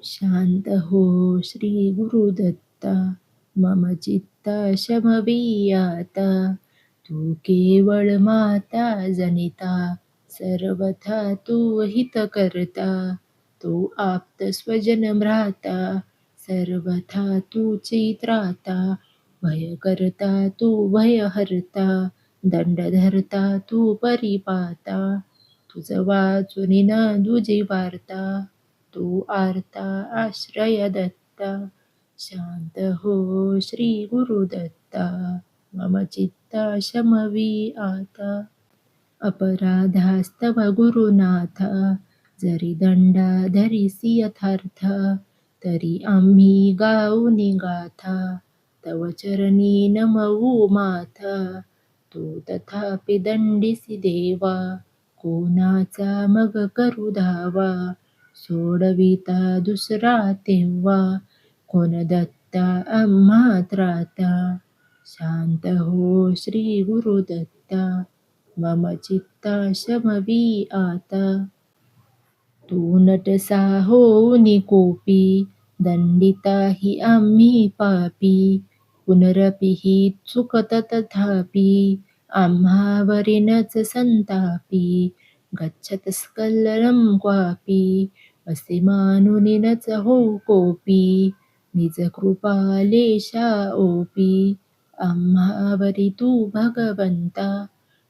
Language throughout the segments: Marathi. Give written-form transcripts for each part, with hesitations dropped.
शांत हो श्री गुरुदत्ता, मम चित्ता शमवी आता. तू केवळ माता जनिता, सर्वथा तू हित करता. तू आप्त स्वजन भ्राता, सर्वथा तूची त्राता. भय करता तू भय हरता, दंड धरता तू परिपाता. तुझ वाचून न दुजी वार्ता, तू आर्ता आश्रय दत्ता. शांत हो श्री गुरुदत्ता, मम चित्ता शमवी आता. अपराधास्तव गुरुनाथ, जरी दंडा धरिसी यथार्थ. तरी आम्ही गाऊनी गाथा, तव चरणी नमवू माथा. तू तथापि दंडिसी देवा, कोणाचा मग करू धावा. सोडविता दुसरा तेव्हा, कोण दत्ता आम्हा त्राता. शांत हो श्री गुरुदत्ता, मम चित्ता शमवी आता. तू नटसा होऊनी कोपी, दंडिता हि आम्ही पापी. पुनरपि हि चुकत तथापि, आम्हावरीनच संतापी. गच्छत स्खलनम क्वापि, असे मानुनीनच हो कोपी. निज कृपालेशा ओपी, आम्हावरी तू भगवंता.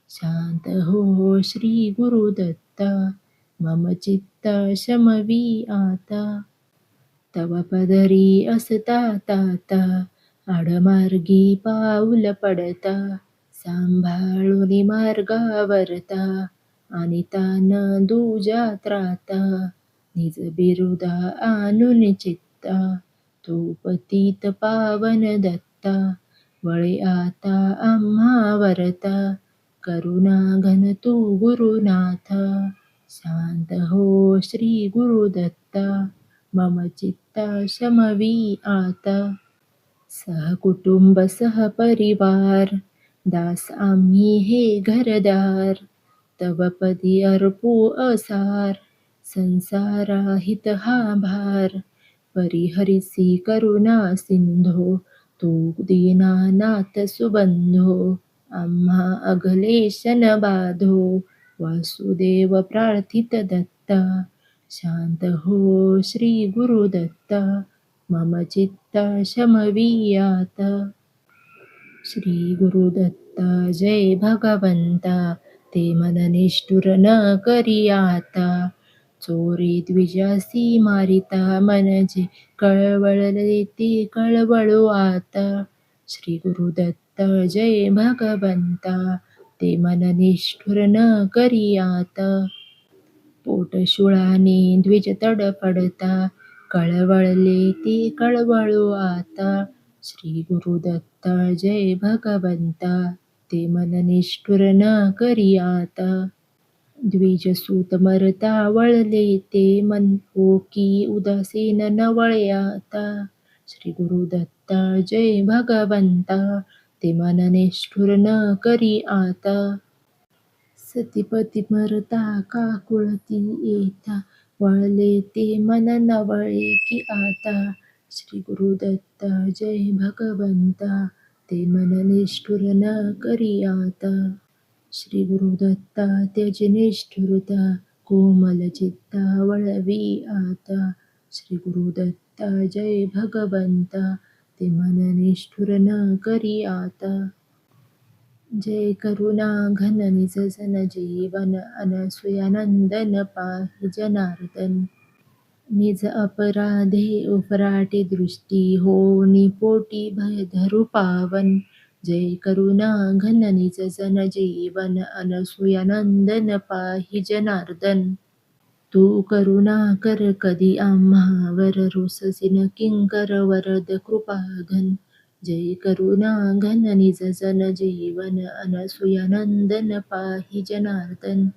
शांत हो श्री गुरुदत्ता, मम चित्ता शमवी आता. तव पदरी असता ताता, आडमार्गी पाऊल पडता. सांभाळून मार्गावरता, अनिता न दुजा त्राता. निज बिरुदा आणून चित्ता, तू पतित पावन दत्ता. वळे आता आम्हा वरता, करुणा घन तू गुरुनाथ. शांत हो श्री गुरुदत्ता, मम चित्ता शमवी आता. सहकुटुंब सहपरिवार, दास आम्ही हे घरदार. तव पदी अर्पू असार, संसाराहित हा भार. परिहरिसी करुणा सिंधो, तू दीनानाथ सुबंधो. आम्हा अघलेश न बाधो, वासुदेव प्रार्थित दत्ता. शांत हो श्री गुरुदत्ता, मम चित्ता शमवी आता. श्री गुरुदत्ता जय भगवंता, ते मन निष्ठुर न करी आता. चोरी द्विजासी मारिता, मनजे कळवळले ते कळवळो आता. श्री गुरुदत्ता जय भगवंता, ते मन निष्ठुर न करी आता. पोटशुळाने द्विज तडफडता, कळवळले ते कळवळो आता. श्री गुरुदत्ता जय भगवंता, ते मन निष्ठुर न करी आता. द्विजसूत मरता वळले ते मन, हो की उदासीन न वळे आता. श्री गुरुदत्ता जय भगवंता, ते मन निष्ठुर न करी आता. सतीपती मरता काकुळती येता, वळले ते मन न वळे की आता. श्री गुरुदत्ता जय भगवंता, ते मन निष्ठुर न करी आता. श्री गुरुदत्ता त्यज निष्ठुरता, कोमल चित्ता वळवी आता. श्री गुरुदत्ता जय भगवंता, ते मन निष्ठुर न करी आता. जय करुणा घन निज जन जीवन, अनसूयानंदन पाहि जनार्दन. निज अपराधे उफराटे दृष्टी, होनी पोटी भय धरू पावन. जय करुणा घन निज जन जीवन, अनसूयानंदन पाहि जनार्दन. तू करुणा कर कधी आम्हावर, रुससीन किंकर वरद कृपाघन. जय करुणा घन निज जन जीवन, अनसूयानंदन पाहि जनार्दन.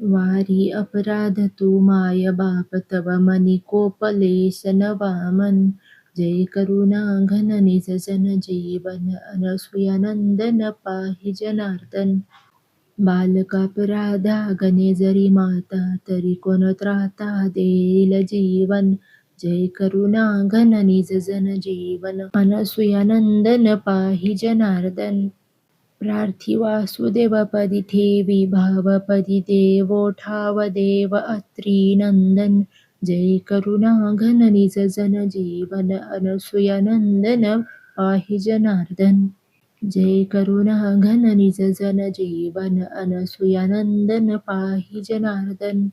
वारी अपराध तू माय बाप, तव मनी कोपलेश न वामन. जय करुणा घन निज जन जीवन, अनसूयानंदन पाहि जनार्दन. बालकापराधा गणे जरी माता, तरी कोण त्राता देईल जीवन. जय करुणा घन निज जन जीवन अनसुयानंदन पाहि जनार्दन प्रार्थी वासुदेवपदी ठेवी भावपदी देवो ठाव देव अत्री नंदन जय करुणा घन निज जन जीवन अनसुयानंदन पाहि जनार्दन जय करुणा घन निज जन जीवन अनसुयानंदन पाहि जनार्दन